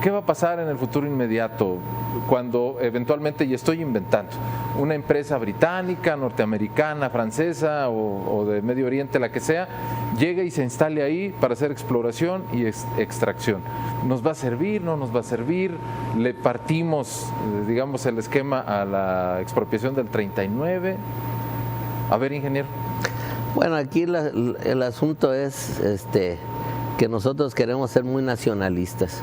¿Qué va a pasar en el futuro inmediato cuando eventualmente, y estoy inventando, una empresa británica, norteamericana, francesa o de Medio Oriente, la que sea, llegue y se instale ahí para hacer exploración y extracción? ¿Nos va a servir? ¿No nos va a servir? ¿Le partimos, digamos, el esquema a la expropiación del 39? A ver, ingeniero. Bueno, aquí el asunto es que nosotros queremos ser muy nacionalistas.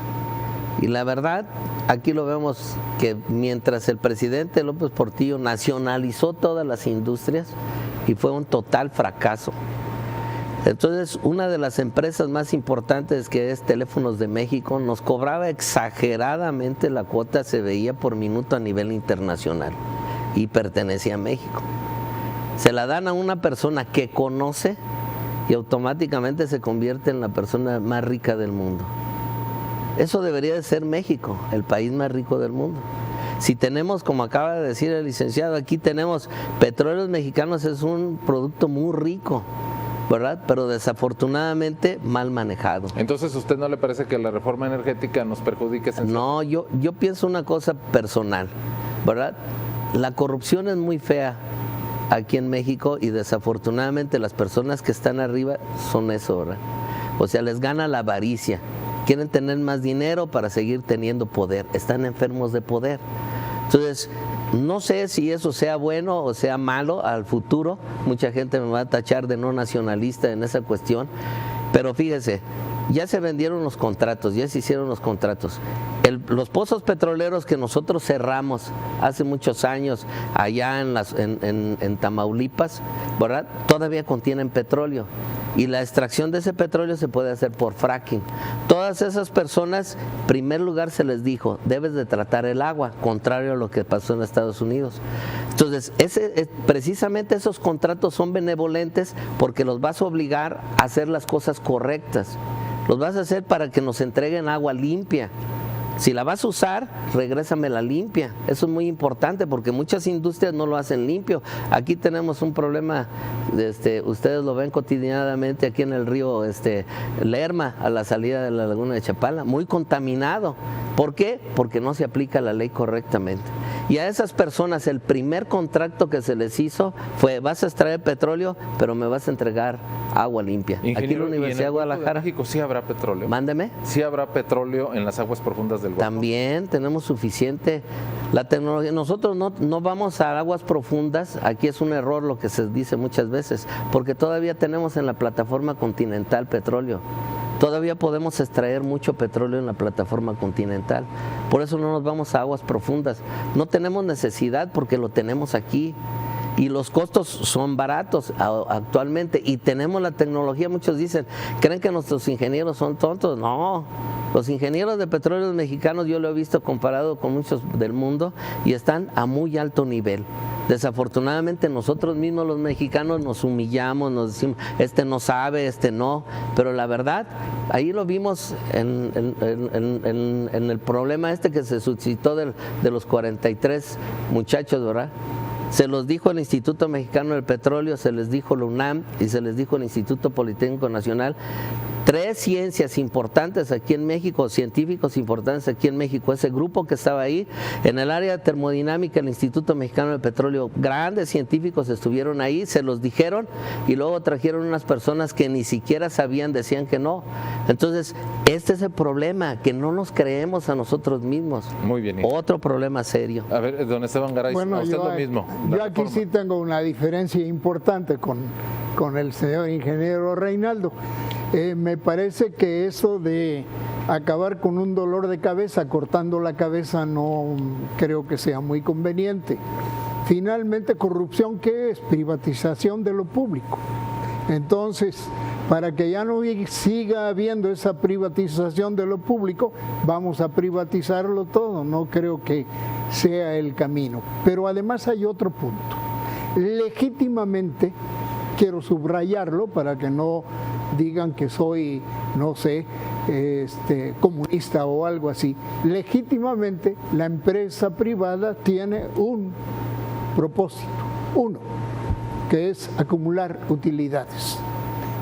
Y la verdad, aquí lo vemos que mientras el presidente López Portillo nacionalizó todas las industrias y fue un total fracaso. Entonces, una de las empresas más importantes, que es Teléfonos de México, nos cobraba exageradamente la cuota, se veía por minuto a nivel internacional, y pertenecía a México. Se la dan a una persona que conoce y automáticamente se convierte en la persona más rica del mundo. Eso debería de ser México, el país más rico del mundo. Si tenemos, como acaba de decir el licenciado, aquí tenemos Petróleos Mexicanos, es un producto muy rico, ¿verdad? Pero desafortunadamente mal manejado. Entonces, ¿a usted no le parece que la reforma energética nos perjudique? No, yo pienso una cosa personal, ¿verdad? La corrupción es muy fea aquí en México y desafortunadamente las personas que están arriba son eso, ¿verdad? O sea, les gana la avaricia, quieren tener más dinero para seguir teniendo poder, están enfermos de poder. Entonces, no sé si eso sea bueno o sea malo al futuro, mucha gente me va a tachar de no nacionalista en esa cuestión, pero fíjese, ya se vendieron los contratos, ya se hicieron los contratos. Los pozos petroleros que nosotros cerramos hace muchos años allá en Tamaulipas, ¿verdad? Todavía contienen petróleo y la extracción de ese petróleo se puede hacer por fracking. Todas esas personas, en primer lugar se les dijo, debes de tratar el agua, contrario a lo que pasó en Estados Unidos. Entonces, precisamente esos contratos son benevolentes porque los vas a obligar a hacer las cosas correctas. Los vas a hacer para que nos entreguen agua limpia. Si la vas a usar, regrésamela limpia. Eso es muy importante porque muchas industrias no lo hacen limpio. Aquí tenemos un problema, ustedes lo ven cotidianamente aquí en el río Lerma, a la salida de la laguna de Chapala, muy contaminado. ¿Por qué? Porque no se aplica la ley correctamente. Y a esas personas el primer contrato que se les hizo fue, vas a extraer petróleo, pero me vas a entregar agua limpia. Ingeniero, aquí en la Universidad de Guadalajara. ¿En México sí habrá petróleo? Mándeme. ¿Sí habrá petróleo en las aguas profundas del Golfo? También tenemos suficiente. La tecnología, nosotros no vamos a aguas profundas, aquí es un error lo que se dice muchas veces, porque todavía tenemos en la plataforma continental petróleo. Todavía podemos extraer mucho petróleo en la plataforma continental. Por eso no nos vamos a aguas profundas. No tenemos necesidad porque lo tenemos aquí. y los costos son baratos actualmente y tenemos la tecnología. Muchos dicen, ¿creen que nuestros ingenieros son tontos? No, los ingenieros de petróleos mexicanos yo lo he visto comparado con muchos del mundo y están a muy alto nivel. Desafortunadamente nosotros mismos los mexicanos nos humillamos, nos decimos, este no sabe, este no, pero la verdad, ahí lo vimos en el problema este que se suscitó de los 43 muchachos, ¿verdad? Se los dijo el Instituto Mexicano del Petróleo, se les dijo la UNAM y se les dijo el Instituto Politécnico Nacional. 3 ciencias importantes aquí en México, científicos importantes aquí en México, ese grupo que estaba ahí, en el área de termodinámica, el Instituto Mexicano del Petróleo, grandes científicos estuvieron ahí, se los dijeron y luego trajeron unas personas que ni siquiera sabían, decían que no. Entonces, este es el problema, que no nos creemos a nosotros mismos. Muy bien. Otro problema serio. A ver, don Esteban Garay, bueno, usted lo mismo. Yo aquí sí tengo una diferencia importante con el señor ingeniero Reinaldo. Me parece que eso de acabar con un dolor de cabeza cortando la cabeza no creo que sea muy conveniente. Finalmente, corrupción, ¿qué es? Privatización de lo público. Entonces, para que ya no siga habiendo esa privatización de lo público, vamos a privatizarlo todo. No creo que sea el camino. Pero además hay otro punto. Legítimamente, quiero subrayarlo para que no digan que soy, no sé, comunista o algo así. Legítimamente, la empresa privada tiene un propósito, uno, que es acumular utilidades.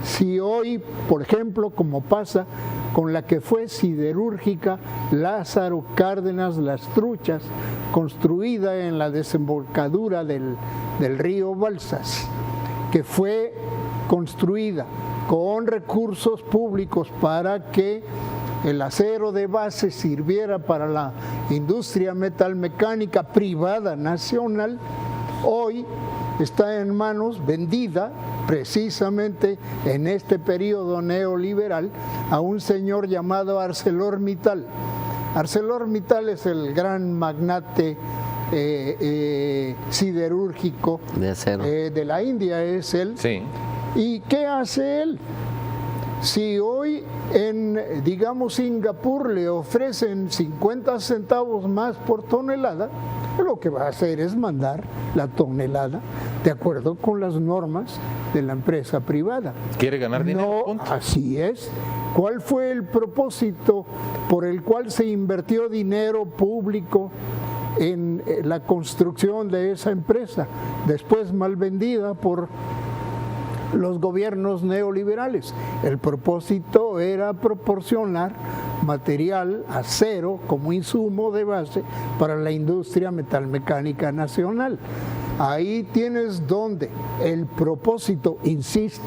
Si hoy, por ejemplo, como pasa con la que fue siderúrgica Lázaro Cárdenas Las Truchas, construida en la desembocadura del río Balsas, que fue construida con recursos públicos para que el acero de base sirviera para la industria metalmecánica privada nacional, hoy está en manos, vendida precisamente en este periodo neoliberal, a un señor llamado ArcelorMittal. ArcelorMittal es el gran magnate siderúrgico de acero de la India, es él. Sí. ¿Y qué hace él? Si hoy en, digamos, Singapur le ofrecen 50 centavos más por tonelada, lo que va a hacer es mandar la tonelada de acuerdo con las normas de la empresa privada. ¿Quiere ganar dinero? No, así es. ¿Cuál fue el propósito por el cual se invirtió dinero público en la construcción de esa empresa, después mal vendida por los gobiernos neoliberales? El propósito era proporcionar material, acero, como insumo de base para la industria metalmecánica nacional. Ahí tienes donde el propósito, insisto,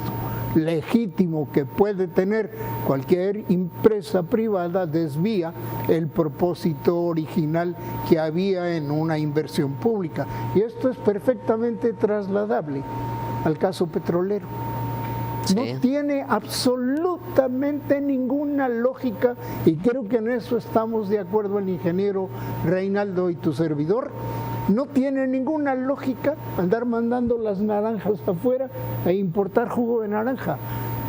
legítimo que puede tener cualquier empresa privada desvía el propósito original que había en una inversión pública. Y esto es perfectamente trasladable al caso petrolero. Sí. No tiene absolutamente ninguna lógica, y creo que en eso estamos de acuerdo el ingeniero Reinaldo y tu servidor. No tiene ninguna lógica andar mandando las naranjas afuera e importar jugo de naranja.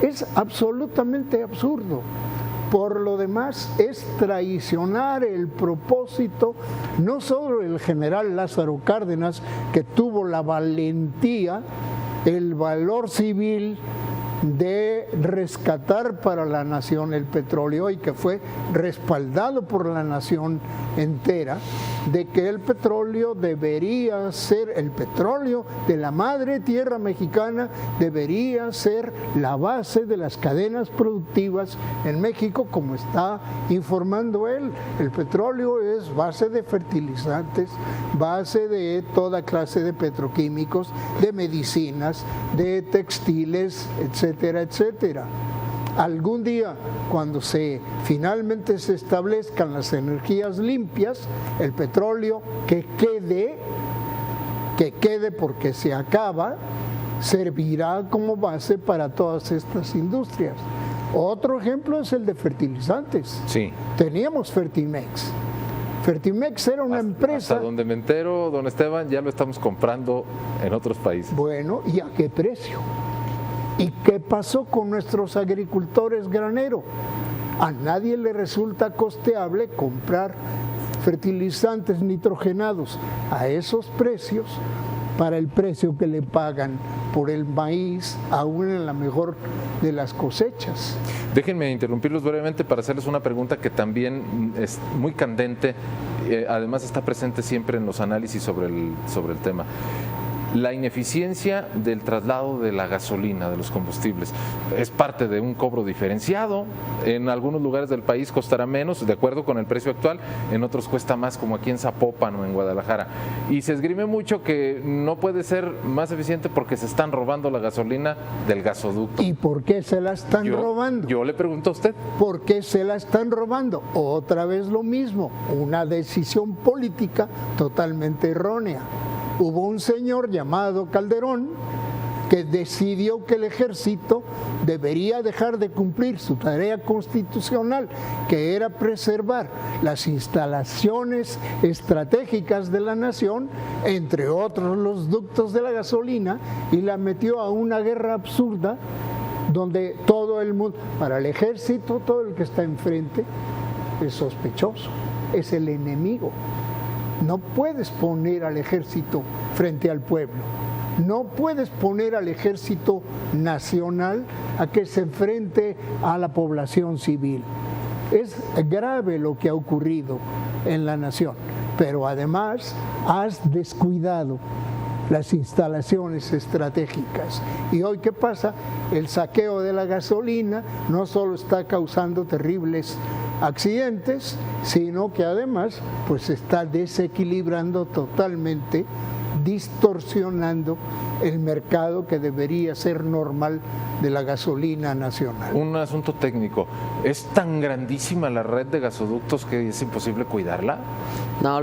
Es absolutamente absurdo. Por lo demás, es traicionar el propósito, no solo del general Lázaro Cárdenas, que tuvo la valentía, el valor civil de rescatar para la nación el petróleo, y que fue respaldado por la nación entera, de que el petróleo debería ser, el petróleo de la madre tierra mexicana debería ser la base de las cadenas productivas en México, como está informando él. El petróleo es base de fertilizantes, base de toda clase de petroquímicos, de medicinas, de textiles, etcétera, etcétera. Algún día, cuando finalmente se establezcan las energías limpias, el petróleo que quede porque se acaba, servirá como base para todas estas industrias. Otro ejemplo es el de fertilizantes. Sí. Teníamos Fertimex. Fertimex era una empresa. Hasta donde me entero, don Esteban, ya lo estamos comprando en otros países. Bueno, ¿y a qué precio? ¿Y qué pasó con nuestros agricultores graneros? A nadie le resulta costeable comprar fertilizantes nitrogenados a esos precios para el precio que le pagan por el maíz, aún en la mejor de las cosechas. Déjenme interrumpirlos brevemente para hacerles una pregunta que también es muy candente, además está presente siempre en los análisis sobre el tema. La ineficiencia del traslado de la gasolina, de los combustibles, es parte de un cobro diferenciado. En algunos lugares del país costará menos, de acuerdo con el precio actual, en otros cuesta más, como aquí en Zapopan o en Guadalajara. Y se esgrime mucho que no puede ser más eficiente porque se están robando la gasolina del gasoducto. ¿Y por qué se la están robando? Yo le pregunto a usted. ¿Por qué se la están robando? Otra vez lo mismo, una decisión política totalmente errónea. Hubo un señor llamado Calderón que decidió que el ejército debería dejar de cumplir su tarea constitucional, que era preservar las instalaciones estratégicas de la nación, entre otros los ductos de la gasolina, y la metió a una guerra absurda donde todo el mundo, para el ejército, todo el que está enfrente es sospechoso, es el enemigo. No puedes poner al ejército frente al pueblo, no puedes poner al ejército nacional a que se enfrente a la población civil. Es grave lo que ha ocurrido en la nación, pero además has descuidado las instalaciones estratégicas. Y hoy, ¿qué pasa? El saqueo de la gasolina no solo está causando terribles accidentes, sino que además pues está desequilibrando totalmente, distorsionando el mercado que debería ser normal de la gasolina nacional. Un asunto técnico, ¿es tan grandísima la red de gasoductos que es imposible cuidarla? No,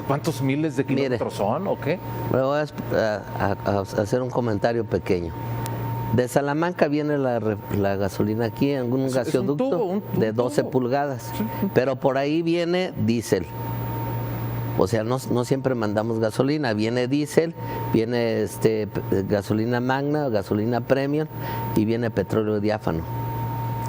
¿Cuántos miles de kilómetros son o qué? Le voy a hacer un comentario pequeño. De Salamanca viene la gasolina aquí en un gasoducto un tubo, de 12 pulgadas, pero por ahí viene diésel. O sea, no siempre mandamos gasolina, viene diésel, viene gasolina magna, gasolina premium y viene petróleo diáfano.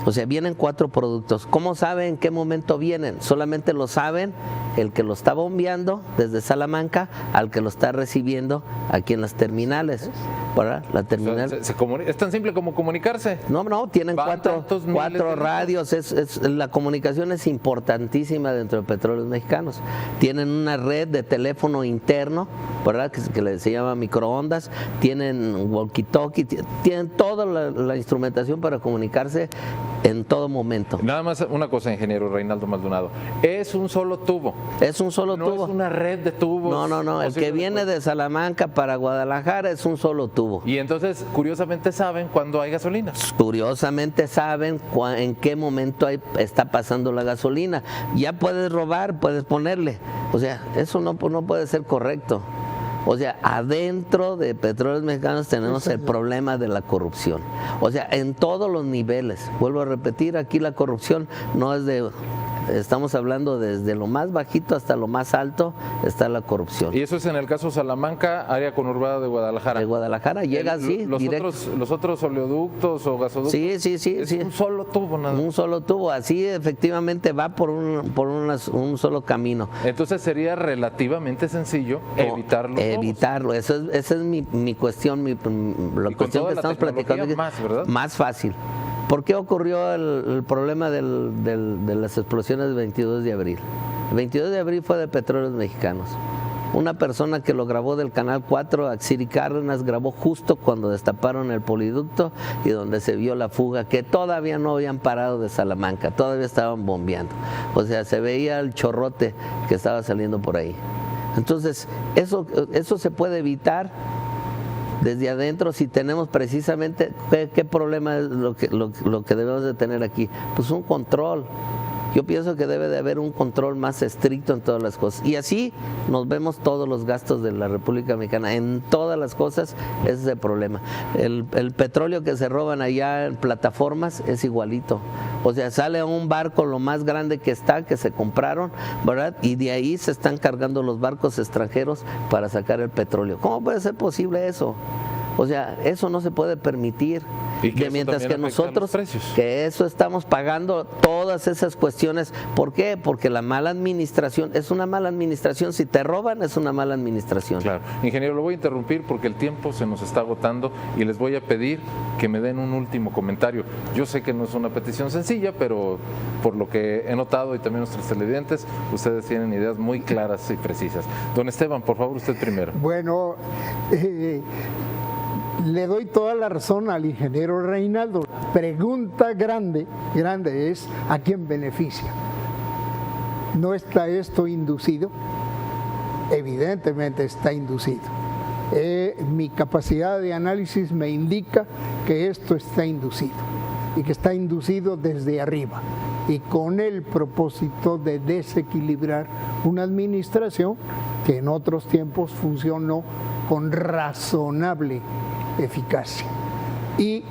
O sea, vienen 4 productos. ¿Cómo saben en qué momento vienen? Solamente lo saben el que lo está bombeando desde Salamanca al que lo está recibiendo aquí en las terminales. ¿Verdad? La terminal. O sea, ¿es tan simple como comunicarse? No, tienen 4 radios. La comunicación es importantísima dentro de Petróleos Mexicanos. Tienen una red de teléfono interno, ¿verdad? Que se llama microondas. Tienen walkie-talkie. Tienen toda la instrumentación para comunicarse en todo momento. Nada más una cosa, ingeniero Reinaldo Maldonado. Es un solo tubo. Es un solo tubo. No es una red de tubos. No. El que viene de Salamanca para Guadalajara es un solo tubo. Y entonces, curiosamente, saben cuándo hay gasolina. Curiosamente saben en qué momento está pasando la gasolina. Ya puedes robar, puedes ponerle. O sea, eso no puede ser correcto. O sea, adentro de Petróleos Mexicanos tenemos el problema de la corrupción. O sea, en todos los niveles. Vuelvo a repetir, aquí la corrupción no es de... Estamos hablando desde lo más bajito hasta lo más alto está la corrupción. Y eso es en el caso Salamanca, área conurbada de Guadalajara. De Guadalajara llega así, directo. Los otros oleoductos o gasoductos. Sí. Es un solo tubo nada. Un solo tubo, así efectivamente va por un solo camino. Entonces sería relativamente sencillo evitarlo. Evitarlo, esa es mi cuestión, la cuestión que estamos platicando. Más fácil. ¿Por qué ocurrió el problema de las explosiones del 22 de abril? El 22 de abril fue de Petróleos Mexicanos. Una persona que lo grabó del Canal 4, Axiri Cárdenas, grabó justo cuando destaparon el poliducto y donde se vio la fuga, que todavía no habían parado de Salamanca, todavía estaban bombeando. O sea, se veía el chorrote que estaba saliendo por ahí. Entonces, eso se puede evitar desde adentro si tenemos precisamente qué problema es lo que debemos de tener aquí. Pues un control. Yo pienso que debe de haber un control más estricto en todas las cosas. Y así nos vemos todos los gastos de la República Mexicana. En todas las cosas ese es el problema. El petróleo que se roban allá en plataformas es igualito. O sea, sale a un barco lo más grande que se compraron, ¿verdad? Y de ahí se están cargando los barcos extranjeros para sacar el petróleo. ¿Cómo puede ser posible eso? O sea, eso no se puede permitir. Y que mientras que nosotros, precios. que eso estamos pagando todas esas cuestiones. ¿Por qué? Porque la mala administración es una mala administración. Si te roban, es una mala administración. Claro. Ingeniero, lo voy a interrumpir porque el tiempo se nos está agotando y les voy a pedir que me den un último comentario. Yo sé que no es una petición sencilla, pero por lo que he notado y también nuestros televidentes, ustedes tienen ideas muy claras y precisas. Don Esteban, por favor, usted primero. Bueno, le doy toda la razón al ingeniero Reinaldo. Pregunta grande es ¿a quién beneficia? ¿No está esto inducido? Evidentemente está inducido. Mi capacidad de análisis me indica que esto está inducido y que está inducido desde arriba y con el propósito de desequilibrar una administración que en otros tiempos funcionó con razonable eficacia. Y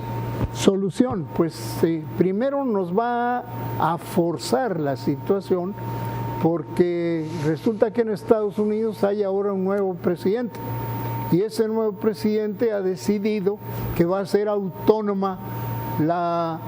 solución, pues primero nos va a forzar la situación porque resulta que en Estados Unidos hay ahora un nuevo presidente y ese nuevo presidente ha decidido que va a ser autónoma la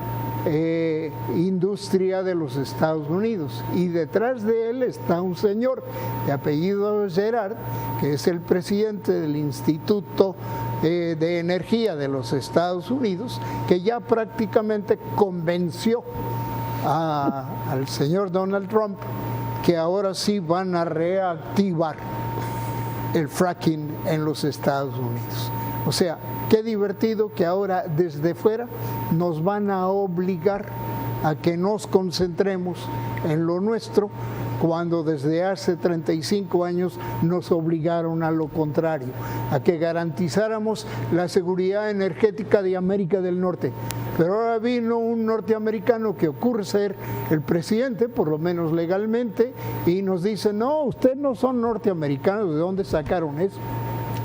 industria de los Estados Unidos y detrás de él está un señor de apellido Gerard, que es el presidente del Instituto de Energía de los Estados Unidos, que ya prácticamente convenció al señor Donald Trump que ahora sí van a reactivar el fracking en los Estados Unidos. O sea, qué divertido que ahora desde fuera nos van a obligar a que nos concentremos en lo nuestro, cuando desde hace 35 años nos obligaron a lo contrario, a que garantizáramos la seguridad energética de América del Norte. Pero ahora vino un norteamericano que ocurre ser el presidente, por lo menos legalmente, y nos dice, no, ustedes no son norteamericanos, ¿de dónde sacaron eso?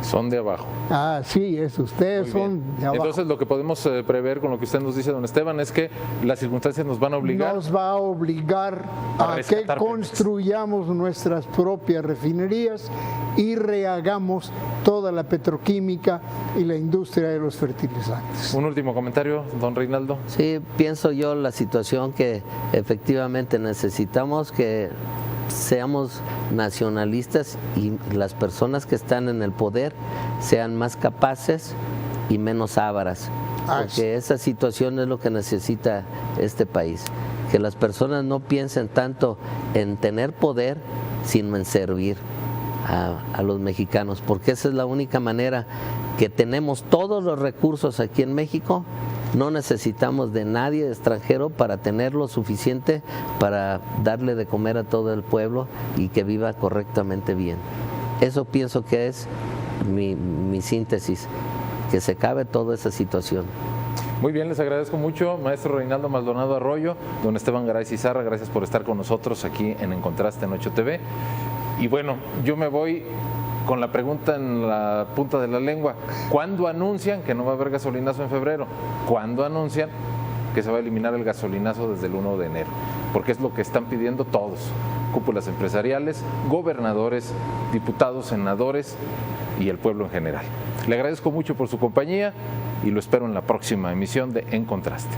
Son de abajo. Ah, sí, ustedes son de abajo. Entonces lo que podemos prever con lo que usted nos dice, don Esteban, es que las circunstancias nos van a obligar. Nos va a obligar a que construyamos nuestras propias refinerías y rehagamos toda la petroquímica y la industria de los fertilizantes. Un último comentario, don Reinaldo. Sí, pienso yo la situación que efectivamente necesitamos que seamos nacionalistas y las personas que están en el poder sean más capaces y menos ávaras, porque esa situación es lo que necesita este país, que las personas no piensen tanto en tener poder sino en servir a los mexicanos, porque esa es la única manera que tenemos todos los recursos aquí en México. No necesitamos de nadie extranjero para tener lo suficiente para darle de comer a todo el pueblo y que viva correctamente bien. Eso pienso que es mi síntesis, que se acabe toda esa situación. Muy bien, les agradezco mucho, maestro Reinaldo Maldonado Arroyo, don Esteban Garay Cizarra, gracias por estar con nosotros aquí en Contraste en 8TV. Y bueno, yo me voy con la pregunta en la punta de la lengua. ¿Cuándo anuncian que no va a haber gasolinazo en febrero? ¿Cuándo anuncian que se va a eliminar el gasolinazo desde el 1 de enero? Porque es lo que están pidiendo todos, cúpulas empresariales, gobernadores, diputados, senadores y el pueblo en general. Le agradezco mucho por su compañía y lo espero en la próxima emisión de En Contraste.